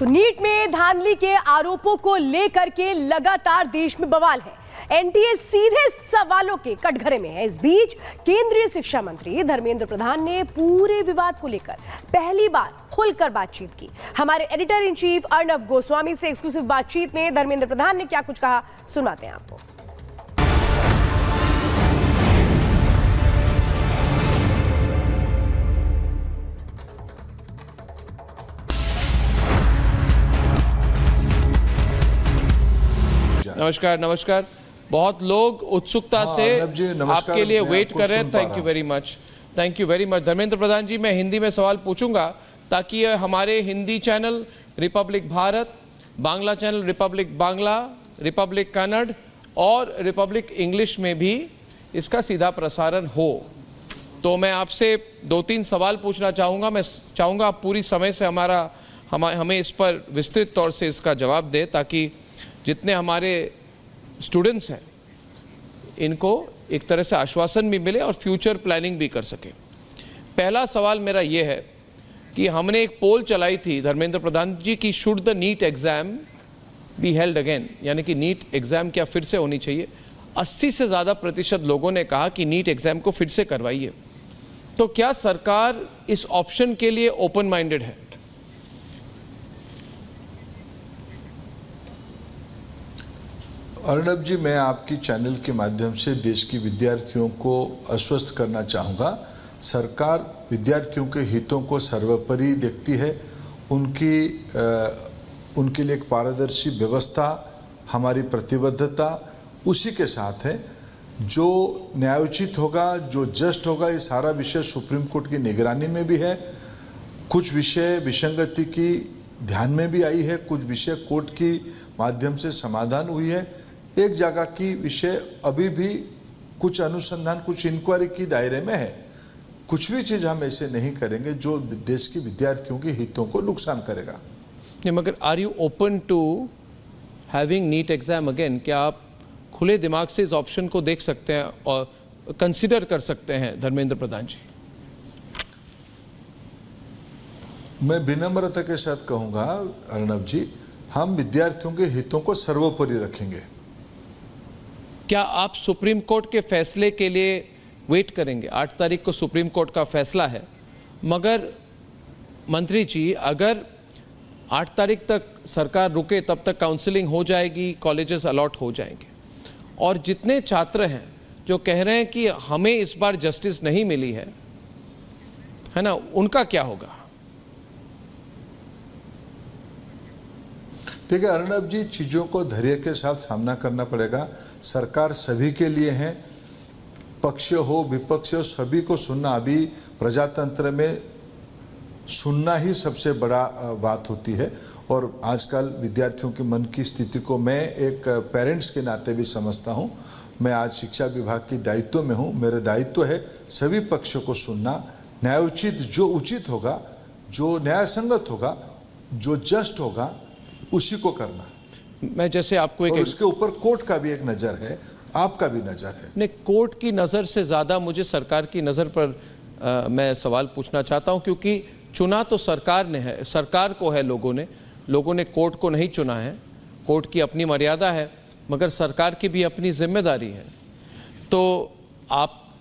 तो नीट में धांधली के आरोपों को लेकर के लगातार देश में बवाल है। एनटीए सीधे सवालों के कटघरे में है। इस बीच केंद्रीय शिक्षा मंत्री धर्मेंद्र प्रधान ने पूरे विवाद को लेकर पहली बार खुलकर बातचीत की। हमारे editor in chief Arnab Goswami से एक्सक्लूसिव बातचीत में धर्मेंद्र प्रधान ने क्या कुछ कहा, सुनाते हैं आपको। नमस्कार। बहुत लोग उत्सुकता से आपके लिए वेट कर रहे हैं। Thank you very much Dharmendra Pradhan ji. मैं हिंदी में सवाल पूछूंगा ताकि हमारे Hindi channel Republic Bharat, Bangla channel Republic Bangla, Republic Kannada और रिपब्लिक इंग्लिश में भी इसका सीधा प्रसारण हो। तो मैं आपसे 2-3 सवाल पूछना चाहूँगा। मैं चाहूँगा आप पूरी समय से हमें इस पर विस्तृत तौर से इसका जवाब दें ताकि जितने हमारे स्टूडेंट्स हैं इनको एक तरह से आश्वासन भी मिले और फ्यूचर प्लानिंग भी कर सके। पहला सवाल मेरा ये है कि हमने एक पोल चलाई थी धर्मेंद्र प्रधान जी की, should the NEET exam be held again, यानी कि नीट एग्ज़ाम क्या फिर से होनी चाहिए। 80 से ज़्यादा प्रतिशत लोगों ने कहा कि नीट एग्ज़ाम को फिर से करवाइए। तो क्या सरकार इस ऑप्शन के लिए ओपन माइंडेड है? अर्णव जी, मैं आपकी चैनल के माध्यम से देश के विद्यार्थियों को आश्वस्त करना चाहूँगा। सरकार विद्यार्थियों के हितों को सर्वोपरि देखती है। उनके लिए एक पारदर्शी व्यवस्था हमारी प्रतिबद्धता उसी के साथ है। जो न्यायोचित होगा, जो जस्ट होगा, ये सारा विषय सुप्रीम कोर्ट की निगरानी में भी है। कुछ विषय विसंगति की ध्यान में भी आई है, कुछ विषय कोर्ट की माध्यम से समाधान हुई है। एक जगह की विषय अभी भी कुछ अनुसंधान, कुछ इंक्वायरी की दायरे में है। कुछ भी चीज़ हम ऐसे नहीं करेंगे जो देश के विद्यार्थियों के हितों को नुकसान करेगा। नहीं, मगर are you open to having NEET exam again? क्या आप खुले दिमाग से इस ऑप्शन को देख सकते हैं और कंसिडर कर सकते हैं धर्मेंद्र प्रधान जी? मैं विनम्रता के साथ कहूँगा अर्णव जी, हम विद्यार्थियों के हितों को सर्वोपरि रखेंगे। क्या आप सुप्रीम कोर्ट के फैसले के लिए वेट करेंगे? 8 तारीख को सुप्रीम कोर्ट का फैसला है, मगर मंत्री जी अगर 8 तारीख तक सरकार रुके तब तक काउंसलिंग हो जाएगी, कॉलेजेस अलॉट हो जाएंगे, और जितने छात्र हैं जो कह रहे हैं कि हमें इस बार जस्टिस नहीं मिली है ना, उनका क्या होगा? देखिए अर्णव जी, चीज़ों को धैर्य के साथ सामना करना पड़ेगा। सरकार सभी के लिए है, पक्ष हो विपक्ष हो, सभी को सुनना। अभी प्रजातंत्र में सुनना ही सबसे बड़ा बात होती है। और आजकल विद्यार्थियों के मन की स्थिति को मैं एक पेरेंट्स के नाते भी समझता हूँ। मैं आज शिक्षा विभाग के दायित्व में हूँ। मेरा दायित्व है सभी पक्षों को सुनना, न्यायोचित जो उचित होगा, जो न्यायसंगत होगा, जो जस्ट होगा, उसी को करना। मैं जैसे आपको एक, और उसके ऊपर कोर्ट का भी एक नज़र है, आपका भी नज़र है। नहीं, कोर्ट की नज़र से ज़्यादा मुझे सरकार की नज़र पर मैं सवाल पूछना चाहता हूं, क्योंकि चुना तो सरकार ने है, सरकार को है। लोगों ने कोर्ट को नहीं चुना है। कोर्ट की अपनी मर्यादा है, मगर सरकार की भी अपनी जिम्मेदारी है। तो आप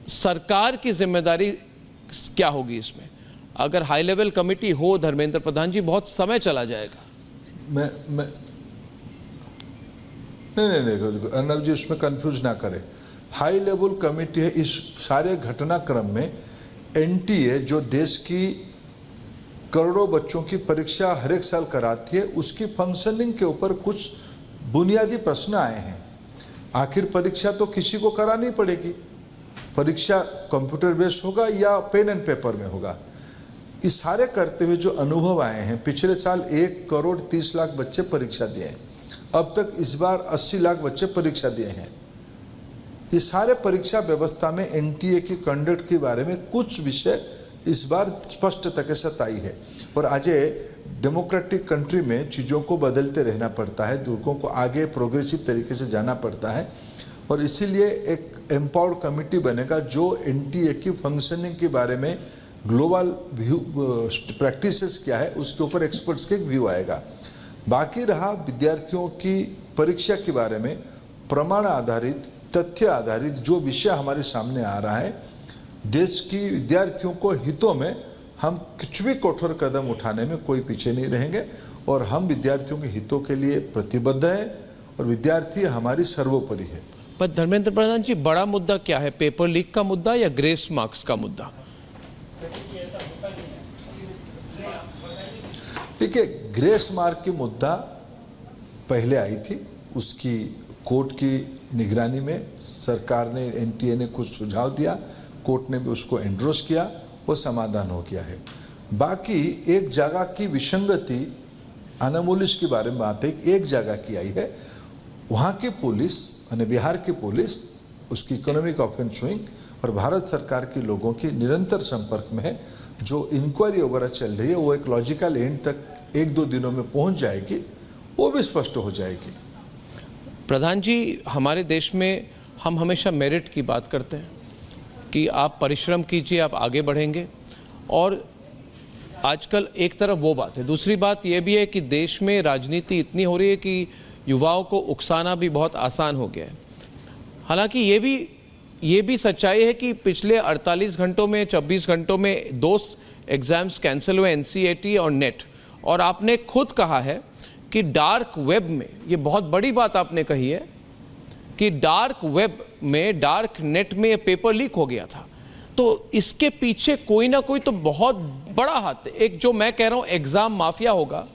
सरकार की जिम्मेदारी क्या होगी इसमें? अगर हाई लेवल कमेटी हो धर्मेंद्र प्रधान जी, बहुत समय चला जाएगा। नहीं अर्णव जी, उसमें कंफ्यूज ना करें। हाई लेवल कमेटी है। इस सारे घटनाक्रम में एनटीए जो देश की करोड़ों बच्चों की परीक्षा हर एक साल कराती है, उसकी फंक्शनिंग के ऊपर कुछ बुनियादी प्रश्न आए हैं। आखिर परीक्षा तो किसी को करानी पड़ेगी। परीक्षा कंप्यूटर बेस्ड होगा या पेन एंड पेपर में होगा। इस सारे करते हुए जो अनुभव आए हैं, पिछले साल 1,30,00,000 बच्चे परीक्षा दिए हैं। अब तक इस बार 80 लाख बच्चे परीक्षा दिए हैं। इस सारे परीक्षा व्यवस्था में एनटीए की कंडक्ट के बारे में कुछ विषय इस बार स्पष्टता के साथ आई है। और आज डेमोक्रेटिक कंट्री में चीज़ों को बदलते रहना पड़ता है, लोगों को आगे प्रोग्रेसिव तरीके से जाना पड़ता है। और इसीलिए एक एम्पावर्ड कमेटी बनेगा जो एनटीए की फंक्शनिंग के बारे में ग्लोबल व्यू प्रैक्टिसेस क्या है उसके ऊपर एक्सपर्ट्स के व्यू आएगा। बाकी रहा विद्यार्थियों की परीक्षा के बारे में, प्रमाण आधारित तथ्य आधारित जो विषय हमारे सामने आ रहा है, देश की विद्यार्थियों को हितों में हम कुछ भी कठोर कदम उठाने में कोई पीछे नहीं रहेंगे और हम विद्यार्थियों के हितों के लिए प्रतिबद्ध है और विद्यार्थी हमारी सर्वोपरि है। पर धर्मेंद्र प्रधान जी, बड़ा मुद्दा क्या है, पेपर लीक का मुद्दा या ग्रेस मार्क्स का मुद्दा? देखिए, ग्रेस मार्क की मुद्दा पहले आई थी, उसकी कोर्ट की निगरानी में सरकार ने, एनटीए ने कुछ सुझाव दिया, कोर्ट ने भी उसको एंडोर्स किया, वो समाधान हो गया है। बाकी एक जगह की विसंगति, अनमोलिश के बारे में बात है, एक जगह की आई है, वहाँ की पुलिस यानी बिहार की पुलिस उसकी इकोनॉमिक ऑफेंस विंग और भारत सरकार के लोगों की निरंतर संपर्क में है। जो इंक्वायरी वगैरह चल रही है वो एक लॉजिकल एंड तक 1-2 दिनों में पहुंच जाएगी, वो भी स्पष्ट हो जाएगी। प्रधान जी, हमारे देश में हम हमेशा मेरिट की बात करते हैं कि आप परिश्रम कीजिए, आप आगे बढ़ेंगे, और आजकल एक तरफ वो बात है, दूसरी बात ये भी है कि देश में राजनीति इतनी हो रही है कि युवाओं को उकसाना भी बहुत आसान हो गया है। हालांकि ये भी सच्चाई है कि पिछले 48 घंटों में, 24 घंटों में 2 एग्ज़ाम्स कैंसिल हुए, एनसीईआरटी और नेट, और आपने खुद कहा है कि डार्क वेब में, ये बहुत बड़ी बात आपने कही है कि डार्क वेब में, डार्क नेट में ये पेपर लीक हो गया था। तो इसके पीछे कोई ना कोई तो बहुत बड़ा हाथ है। एक जो मैं कह रहा हूँ एग्जाम माफिया होगा,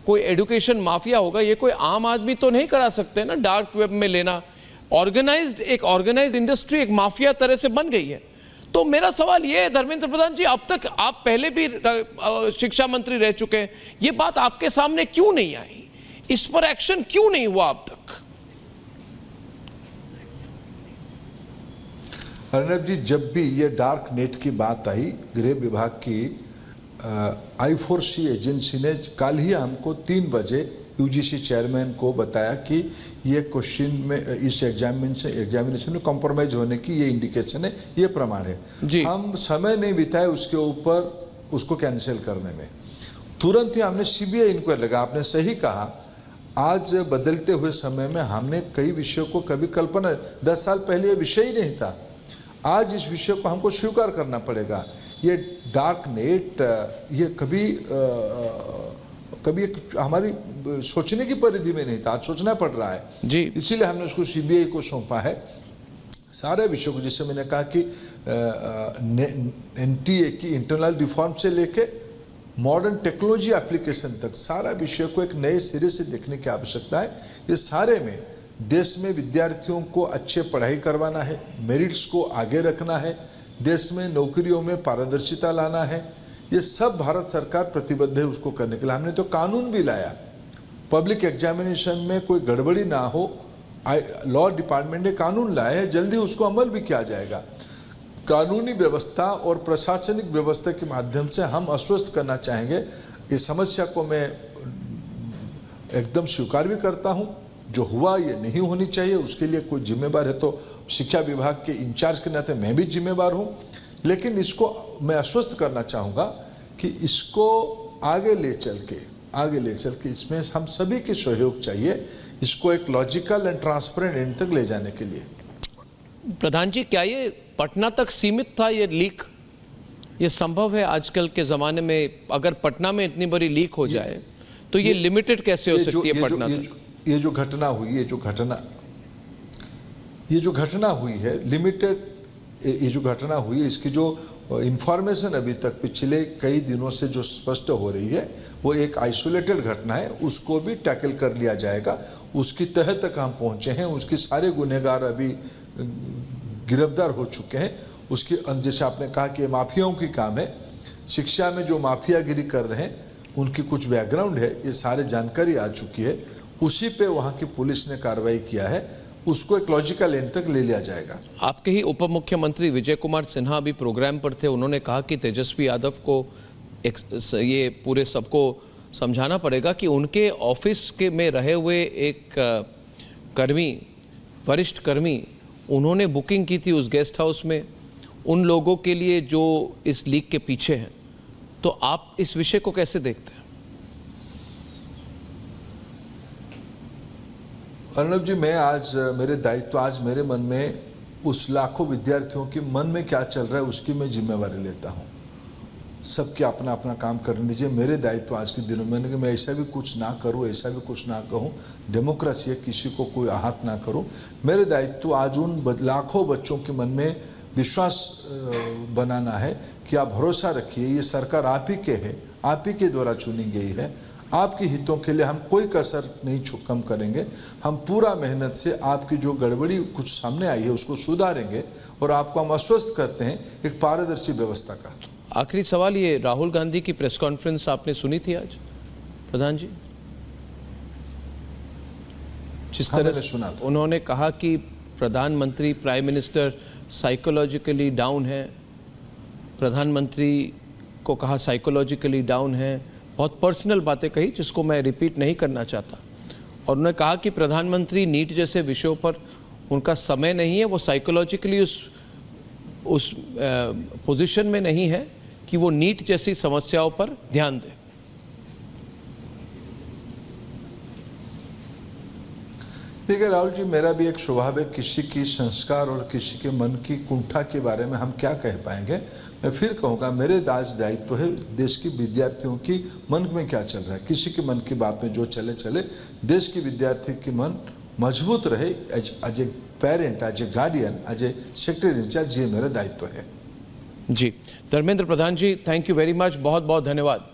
कोई एजुकेशन माफिया होगा, ये कोई आम आदमी तो नहीं करा सकते ना डार्क वेब में लेना। एक ऑर्गेनाइज्ड इंडस्ट्री एक माफिया तरह से बन गई है। तो मेरा सवाल ये है धर्मेंद्र प्रधान जी, अब तक आप पहले भी शिक्षा मंत्री रह चुके हैं, ये बात आपके सामने क्यों नहीं आई? इस पर एक्शन क्यों नहीं हुआ अब तक? अर्नब जी, जब भी ये डार्क नेट की बात आई, गृह विभाग की I4C एजेंसी ने कल ही हमको 3 बजे यूजीसी चेयरमैन को बताया कि ये क्वेश्चन में, इस एग्जामिनेशन में कॉम्प्रोमाइज होने की ये इंडिकेशन है, ये प्रमाण है। हम समय नहीं बिताए उसके ऊपर, उसको कैंसिल करने में। तुरंत ही हमने सीबीआई इंक्वायरी लगा। आपने सही कहा, आज बदलते हुए समय में हमने कई विषयों को कभी कल्पना, 10 साल पहले ये विषय ही नहीं था, आज इस विषय को हमको स्वीकार करना पड़ेगा। ये डार्क नेट, ये कभी हमारी सोचने की परिधि में नहीं था, आज सोचना पड़ रहा है जी। इसीलिए हमने उसको सीबीआई को सौंपा है। सारे विषयों को, जिससे मैंने कहा कि एनटीए की इंटरनल रिफॉर्म से लेके मॉडर्न टेक्नोलॉजी एप्लीकेशन तक, सारा विषय को एक नए सिरे से देखने की आवश्यकता है। ये सारे में देश में विद्यार्थियों को अच्छे पढ़ाई करवाना है, मेरिट्स को आगे रखना है, देश में नौकरियों में पारदर्शिता लाना है, ये सब भारत सरकार प्रतिबद्ध है उसको करने के लिए। हमने तो कानून भी लाया, पब्लिक एग्जामिनेशन में कोई गड़बड़ी ना हो, लॉ डिपार्टमेंट ने कानून लाया है, जल्दी उसको अमल भी किया जाएगा। कानूनी व्यवस्था और प्रशासनिक व्यवस्था के माध्यम से हम आश्वस्त करना चाहेंगे। इस समस्या को मैं एकदम स्वीकार भी करता हूँ, जो हुआ ये नहीं होनी चाहिए, उसके लिए कोई जिम्मेवार है तो शिक्षा विभाग के इंचार्ज के नाते मैं भी जिम्मेवार हूँ। लेकिन इसको मैं आश्वस्त करना चाहूँगा कि इसको आगे ले चल के इसमें हम सभी के सहयोग चाहिए, इसको एक लॉजिकल एंड ट्रांसपेरेंट एंड तक ले जाने के लिए। प्रधान जी, क्या ये पटना तक सीमित था ये लीक? ये संभव है आजकल के ज़माने में? अगर पटना में इतनी बड़ी लीक हो जाए तो ये लिमिटेड कैसे हो सकती है पटना तक? ये जो घटना हुई है लिमिटेड, ये जो घटना हुई है इसकी जो इंफॉर्मेशन अभी तक पिछले कई दिनों से जो स्पष्ट हो रही है वो एक आइसोलेटेड घटना है, उसको भी टैकल कर लिया जाएगा। उसकी तह तक हम पहुंचे हैं, उसके सारे गुनहगार अभी गिरफ्तार हो चुके हैं। उसकी, जैसे आपने कहा कि माफियाओं की काम है, शिक्षा में जो माफियागिरी कर रहे हैं उनकी कुछ बैकग्राउंड है, ये सारे जानकारी आ चुकी है, उसी पे वहाँ की पुलिस ने कार्रवाई किया है, उसको एक लॉजिकल एंड तक ले लिया जाएगा। आपके ही उप मुख्यमंत्री विजय कुमार सिन्हा भी प्रोग्राम पर थे, उन्होंने कहा कि तेजस्वी यादव को ये पूरे सबको समझाना पड़ेगा कि उनके ऑफिस के में रहे हुए एक कर्मी, वरिष्ठ कर्मी, उन्होंने बुकिंग की थी उस गेस्ट हाउस में, उन लोगों के लिए जो इस लीक के पीछे हैं। तो आप इस विषय को कैसे देखते हैं? अर्नब जी, मैं आज मेरे दायित्व, आज मेरे मन में उस लाखों विद्यार्थियों के मन में क्या चल रहा है उसकी मैं जिम्मेवारी लेता हूँ। सबके अपना अपना काम करने दीजिए। मेरे दायित्व आज के दिनों में कि मैं ऐसा भी कुछ ना करूँ, ऐसा भी कुछ ना कहूँ। डेमोक्रेसी है, किसी को कोई आहत ना करूँ। मेरे दायित्व आज उन लाखों बच्चों के मन में विश्वास बनाना है कि आप भरोसा रखिए, ये सरकार आप ही के है, आप ही के द्वारा चुनी गई है। आपके हितों के लिए हम कोई कसर नहीं कम करेंगे। हम पूरा मेहनत से आपकी जो गड़बड़ी कुछ सामने आई है उसको सुधारेंगे और आपको हम आश्वस्त करते हैं एक पारदर्शी व्यवस्था का। आखिरी सवाल, ये राहुल गांधी की प्रेस कॉन्फ्रेंस आपने सुनी थी आज प्रधान जी? जिस तरह से सुना था, उन्होंने कहा कि प्रधानमंत्री, प्राइम मिनिस्टर साइकोलॉजिकली डाउन है। प्रधानमंत्री को कहा साइकोलॉजिकली डाउन है। बहुत पर्सनल बातें कही जिसको मैं रिपीट नहीं करना चाहता। और उन्होंने कहा कि प्रधानमंत्री नीट जैसे विषयों पर उनका समय नहीं है, वो साइकोलॉजिकली उस पोजीशन में नहीं है कि वो नीट जैसी समस्याओं पर ध्यान दें। देखिए राहुल जी, मेरा भी एक स्वभाव है, किसी की संस्कार और किसी के मन की कुंठा के बारे में हम क्या कह पाएंगे। मैं फिर कहूँगा, मेरे दायित्व है देश की विद्यार्थियों की मन में क्या चल रहा है। किसी के मन की बात में जो चले चले, देश की विद्यार्थी की मन मजबूत रहे। As a parent, as a guardian, as a secretary in-charge, ये मेरा दायित्व है। Ji Dharmendra Pradhan ji, thank you very much, बहुत बहुत धन्यवाद।